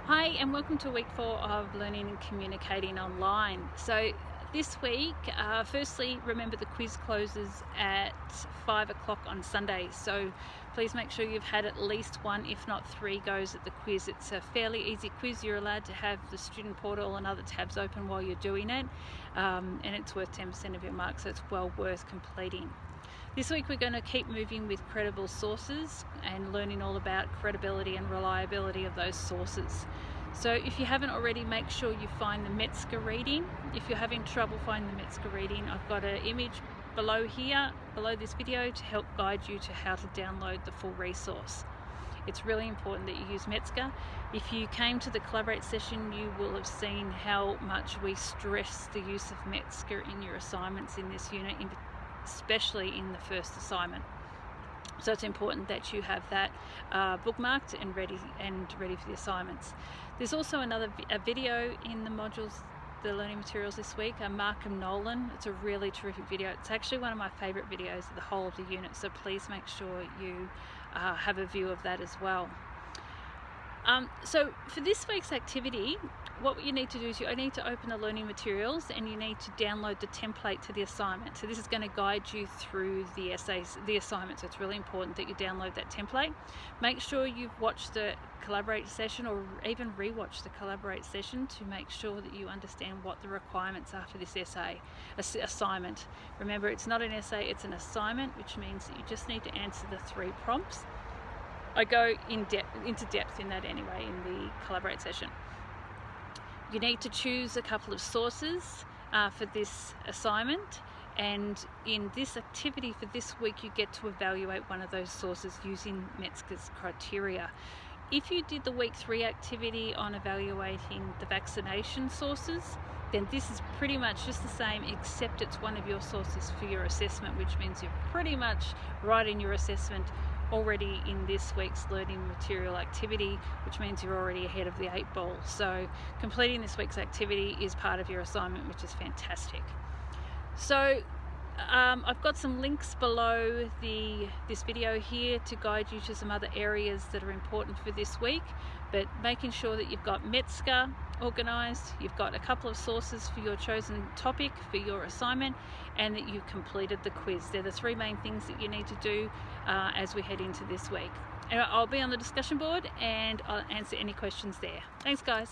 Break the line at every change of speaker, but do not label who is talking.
Hi and welcome to week 4 of Learning and Communicating Online. So this week, firstly, remember the quiz closes at 5 o'clock on Sunday. So please make sure you've had at least one, if not 3 goes at the quiz. It's a fairly easy quiz. You're allowed to have the student portal and other tabs open while you're doing it. And it's worth 10% of your marks, so it's well worth completing. This week we're going to keep moving with credible sources and learning all about credibility and reliability of those sources. So if you haven't already, make sure you find the Metzger reading. If you're having trouble finding the Metzger reading, I've got an image below this video to help guide you to how to download the full resource. It's really important that you use Metzger. If you came to the Collaborate session, you will have seen how much we stress the use of Metzger in your assignments in this unit, especially in the first assignment. So it's important that you have that bookmarked and ready for the assignments. There's also a video in the modules, the learning materials this week, Markham Nolan. It's a really terrific video. It's actually one of my favourite videos of the whole of the unit, so please make sure you have a view of that as well. So for this week's activity, what you need to do is you need to open the learning materials and you need to download the template to the assignment. So this is going to guide you through the assignment. So it's really important that you download that template. Make sure you've watched the Collaborate session or even rewatch the Collaborate session to make sure that you understand what the requirements are for this assignment. Remember, it's not an essay, it's an assignment, which means that you just need to answer the 3 prompts. I go into depth in that anyway in the Collaborate session. You need to choose a couple of sources for this assignment, and in this activity for this week you get to evaluate one of those sources using Metzger's criteria. If you did the week 3 activity on evaluating the vaccination sources, then this is pretty much just the same, except it's one of your sources for your assessment, which means you're pretty much writing your assessment already in this week's learning material activity, which means you're already ahead of the 8 ball. So completing this week's activity is part of your assignment, which is fantastic. So I've got some links below this video here to guide you to some other areas that are important for this week, but making sure that you've got Metzger organised, you've got a couple of sources for your chosen topic for your assignment, and that you've completed the quiz. They're the 3 main things that you need to do as we head into this week. And I'll be on the discussion board and I'll answer any questions there. Thanks guys.